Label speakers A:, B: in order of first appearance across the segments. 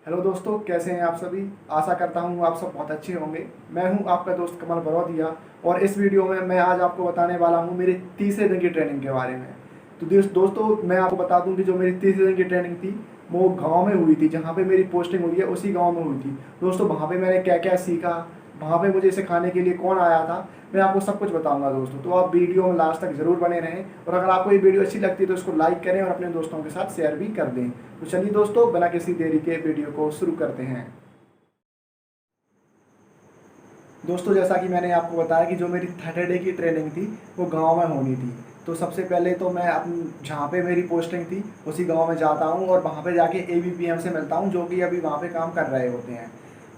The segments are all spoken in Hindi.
A: हेलो दोस्तों, कैसे हैं आप सभी। आशा करता हूँ आप सब बहुत अच्छे होंगे। मैं हूँ आपका दोस्त कमल बरौदिया और इस वीडियो में मैं आज आपको बताने वाला हूँ मेरे तीसरे दिन की ट्रेनिंग के बारे में। तो दोस्तों मैं आपको बता दूँ कि जो मेरी तीसरे दिन की ट्रेनिंग थी वो गांव में हुई थी, जहाँ पे मेरी पोस्टिंग हुई है उसी गांव में हुई थी। दोस्तों वहाँ पे मैंने क्या क्या सीखा, वहाँ पे मुझे सिखाने के लिए कौन आया था, मैं आपको सब कुछ बताऊंगा दोस्तों। तो आप वीडियो में लास्ट तक जरूर बने रहें और अगर आपको ये वीडियो अच्छी लगती है तो इसको लाइक करें और अपने दोस्तों के साथ शेयर भी कर दें। तो चलिए दोस्तों, बिना किसी देरी के वीडियो को शुरू करते हैं। दोस्तों जैसा कि मैंने आपको बताया कि जो मेरी सैटरडे की ट्रेनिंग थी वो गांव में होनी थी। तो सबसे पहले तो मैं अपनी जहाँ पे मेरी पोस्टिंग थी उसी गांव में जाता हूँ और वहाँ पे जाके एबीपीएम से मिलता हूँ, जो कि अभी वहाँ पे काम कर रहे होते हैं।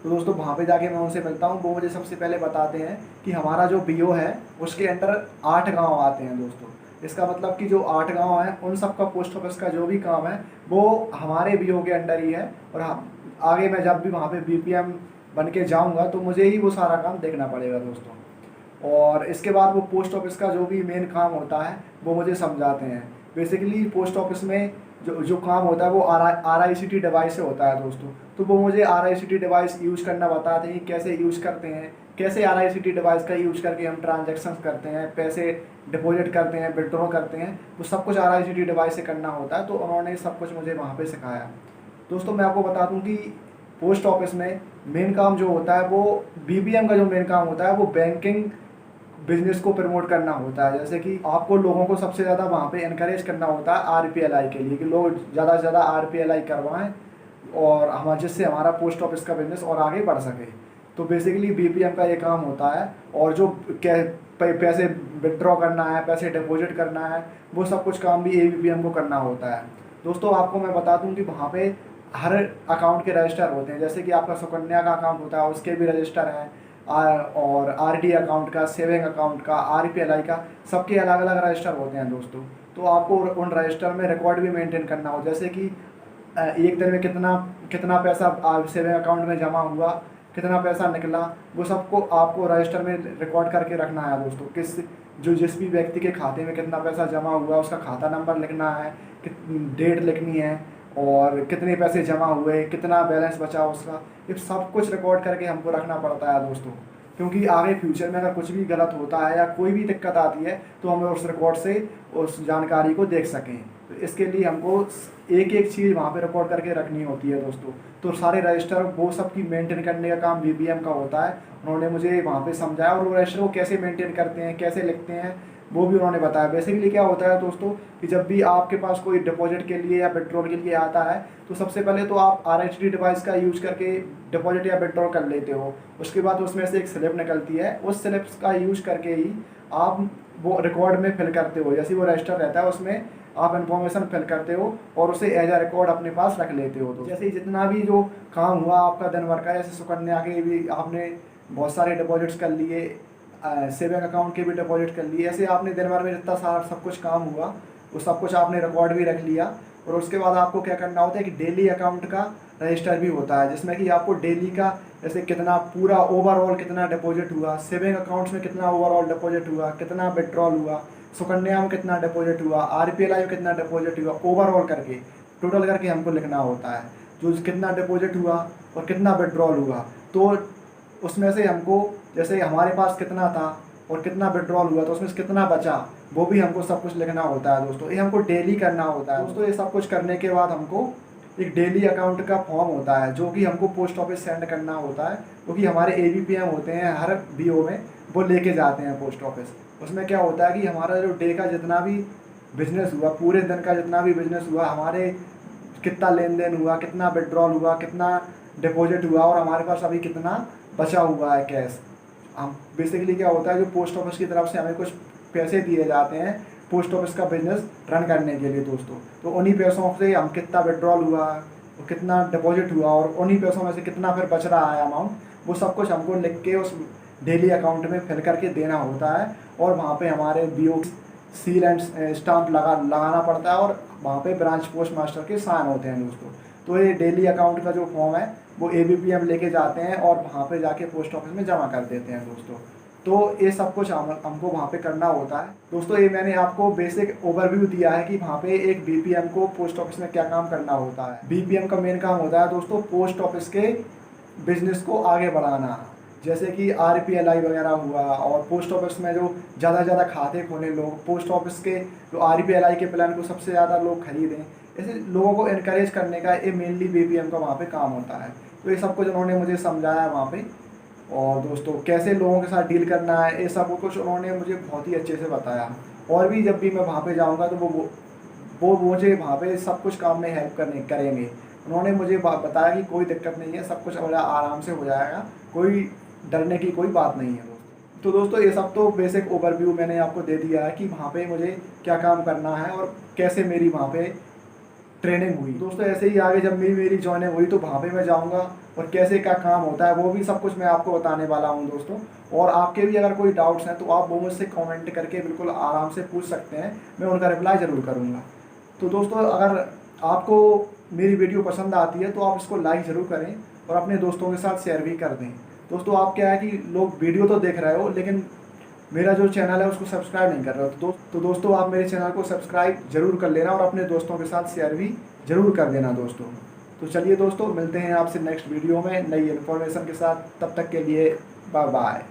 A: तो दोस्तों वहाँ पे जाके मैं उनसे मिलता हूँ। वो मुझे सबसे पहले बताते हैं कि हमारा जो बीओ है उसके अंडर 8 गाँव आते हैं दोस्तों। इसका मतलब कि जो 8 गाँव हैं उन सब का पोस्ट ऑफिस का जो भी काम है वो हमारे बीओ के अंडर ही है। और हम आगे मैं जब भी वहाँ पे बीपीएम बन के जाऊँगा तो मुझे ही वो सारा काम देखना पड़ेगा दोस्तों। और इसके बाद वो पोस्ट ऑफिस का जो भी मेन काम होता है वो मुझे समझाते हैं। बेसिकली पोस्ट ऑफिस में जो जो काम होता है वो R I C T device से होता है दोस्तों। तो वो मुझे R I C T device use करना बताते हैं, कैसे यूज़ करते हैं, कैसे R I C T device का यूज़ करके हम ट्रांजेक्शन करते हैं, पैसे डिपॉजिट करते हैं, विड्रॉ करते हैं। वो सब कुछ R I C T device से करना होता है। तो उन्होंने सब कुछ मुझे वहाँ पर सिखाया। दोस्तों मैं आपको बता दूं कि पोस्ट ऑफिस में मेन काम जो होता है वो बीबीएम का जो मेन काम होता है वो बैंकिंग बिजनेस को प्रमोट करना होता है। जैसे कि आपको लोगों को सबसे ज़्यादा वहाँ पे इनकरेज करना होता है आरपीएलआई के लिए, कि लोग ज़्यादा से ज़्यादा आरपीएलआई करवाएं और हम जिससे हमारा पोस्ट ऑफिस का बिजनेस और आगे बढ़ सके। तो बेसिकली बीपीएम का ये काम होता है। और जो पैसे विड्रॉ करना है, पैसे डिपॉजिट करना है, वो सब कुछ काम भी एबीपीएम को करना होता है। दोस्तों आपको मैं बता दूं कि वहाँ पे हर अकाउंट के रजिस्टर होते हैं। जैसे कि आपका सुकन्या का अकाउंट होता है उसके भी रजिस्टर हैं, और आरडी अकाउंट का, सेविंग अकाउंट का, आरपीएलआई का, सबके अलग अलग रजिस्टर होते हैं दोस्तों। तो आपको उन रजिस्टर में रिकॉर्ड भी मेंटेन करना हो, जैसे कि एक दिन में कितना कितना पैसा सेविंग अकाउंट में जमा हुआ, कितना पैसा निकला, वो सबको आपको रजिस्टर में रिकॉर्ड करके रखना है दोस्तों। जिस भी व्यक्ति के खाते में कितना पैसा जमा हुआ उसका खाता नंबर लिखना है, डेट लिखनी है और कितने पैसे जमा हुए, कितना बैलेंस बचा उसका, ये सब कुछ रिकॉर्ड करके हमको रखना पड़ता है दोस्तों। क्योंकि आगे फ्यूचर में अगर कुछ भी गलत होता है या कोई भी दिक्कत आती है तो हम उस रिकॉर्ड से उस जानकारी को देख सकें। तो इसके लिए हमको एक एक चीज़ वहाँ पे रिकॉर्ड करके रखनी होती है दोस्तों। तो सारे रजिस्टर वो सब की मेंटेन करने का काम बीबीएम का होता है। उन्होंने मुझे वहाँ पे समझाया और वो रजिस्टर को कैसे मेंटेन करते हैं, कैसे लिखते हैं, वो भी उन्होंने बताया। बेसिकली क्या होता है दोस्तों कि जब भी आपके पास कोई डिपॉजिट के लिए या विड्रॉल के लिए आता है तो सबसे पहले तो आप आरएचडी डिवाइस का यूज करके डिपॉजिट या विड्रॉल कर लेते हो। उसके बाद उसमें से एक स्लिप निकलती है, उस स्लिप का यूज करके ही आप वो रिकॉर्ड में फिल करते हो। जैसे वो रजिस्टर रहता है उसमें आप इन्फॉर्मेशन फिल करते हो और उसे एज अ रिकॉर्ड अपने पास रख लेते हो। तो जैसे जितना भी जो काम हुआ आपका दिन भर का, जैसे सुकन्या के भी आपने बहुत सारे डिपॉजिट्स कर लिए, सेविंग अकाउंट के भी डिपॉजिट कर लिए, ऐसे आपने दिन भर में जितना सारा सब कुछ काम हुआ वो सब कुछ आपने रिकॉर्ड भी रख लिया। और उसके बाद आपको क्या करना होता है कि डेली अकाउंट का रजिस्टर भी होता है, जिसमें कि आपको डेली का जैसे कितना पूरा ओवरऑल कितना डिपॉजिट हुआ, सेविंग अकाउंट्स में कितना ओवरऑल डिपॉजिट हुआ, कितना विड्रॉल हुआ, सुकन्या में कितना डिपॉजिट हुआ, आरपीएलआई में कितना डिपॉजिट हुआ, ओवरऑल करके टोटल करके हमको लिखना होता है जो कितना डिपॉजिट हुआ और कितना विड्रॉल हुआ। तो उसमें से हमको जैसे हमारे पास कितना था और कितना विड्रॉल हुआ तो उसमें से कितना बचा वो भी हमको सब कुछ लिखना होता है दोस्तों। ये हमको डेली करना होता है दोस्तों। ये सब कुछ करने के बाद हमको एक डेली अकाउंट का फॉर्म होता है जो कि हमको पोस्ट ऑफिस सेंड करना होता है, क्योंकि हमारे एबीपीएम होते हैं हर बीओ में, वो लेके जाते हैं पोस्ट ऑफिस। उसमें क्या होता है कि हमारा जो डे का जितना भी बिजनेस हुआ, पूरे दिन का जितना भी बिजनेस हुआ, हमारे कितना लेन देन हुआ, कितना विड्रॉल हुआ, कितना डिपॉजिट हुआ और हमारे पास अभी कितना बचा हुआ है कैश। हम बेसिकली क्या होता है जो पोस्ट ऑफिस की तरफ से हमें कुछ पैसे दिए जाते हैं पोस्ट ऑफिस का बिजनेस रन करने के लिए दोस्तों। तो उन्हीं पैसों से हम कितना विड्रॉल हुआ और कितना डिपॉजिट हुआ और उन्हीं पैसों में से कितना फिर बच रहा है अमाउंट, वो सब कुछ हमको लिख के उस डेली अकाउंट में फिल करके देना होता है। और वहाँ पे हमारे बीओ सील एंड स्टाम्प लगाना पड़ता है और वहाँ पे ब्रांच पोस्ट मास्टर के साइन होते हैं दोस्तों। तो ये डेली अकाउंट का जो फॉर्म है वो एबीपीएम लेके जाते हैं और वहाँ पे जाके पोस्ट ऑफिस में जमा कर देते हैं दोस्तों। तो ये सब कुछ हमको वहाँ पे करना होता है। दोस्तों ये मैंने आपको बेसिक ओवरव्यू दिया है कि वहाँ पे एक बीपीएम को पोस्ट ऑफिस में क्या काम करना होता है। बीपीएम का मेन काम होता है दोस्तों पोस्ट ऑफिस के बिजनेस को आगे बढ़ाना, जैसे कि आरपीएलआई वगैरह हुआ, और पोस्ट ऑफिस में जो ज़्यादा से ज़्यादा खाते खोले लोग, पोस्ट ऑफिस के जो आरपीएलआई के प्लान को सबसे ज़्यादा लोग खरीदें, ऐसे लोगों को इनकरेज करने का ये मेनली बीपीएम का वहाँ पे काम होता है। तो ये सब कुछ उन्होंने मुझे समझाया वहाँ पे, और दोस्तों कैसे लोगों के साथ डील करना है ये सब कुछ उन्होंने मुझे बहुत ही अच्छे से बताया। और भी जब भी मैं वहाँ पे जाऊँगा तो वो मुझे वहाँ पे सब कुछ काम में हेल्प करेंगे। उन्होंने मुझे बताया कि कोई दिक्कत नहीं है, सब कुछ बड़ा आराम से हो जाएगा, कोई डरने की कोई बात नहीं है दोस्तों। तो दोस्तों ये सब तो बेसिक ओवरव्यू मैंने आपको दे दिया है कि वहाँ पे मुझे क्या काम करना है और कैसे मेरी वहाँ पे ट्रेनिंग हुई। दोस्तों ऐसे ही आगे जब मेरी जॉइनिंग हुई तो वहाँ पे मैं जाऊँगा और कैसे क्या काम होता है वो भी सब कुछ मैं आपको बताने वाला हूँ दोस्तों। और आपके भी अगर कोई डाउट्स हैं तो आप वो मुझसे कमेंट करके बिल्कुल आराम से पूछ सकते हैं, मैं उनका रिप्लाई ज़रूर करूँगा। तो दोस्तों अगर आपको मेरी वीडियो पसंद आती है तो आप इसको लाइक ज़रूर करें और अपने दोस्तों के साथ शेयर भी कर दें। दोस्तों आप क्या है कि लोग वीडियो तो देख रहे हो लेकिन मेरा जो चैनल है उसको सब्सक्राइब नहीं कर रहे हो, तो दोस्तों आप मेरे चैनल को सब्सक्राइब जरूर कर लेना और अपने दोस्तों के साथ शेयर भी जरूर कर देना दोस्तों। तो चलिए दोस्तों मिलते हैं आपसे नेक्स्ट वीडियो में नई इन्फॉर्मेशन के साथ, तब तक के लिए बाय बाय।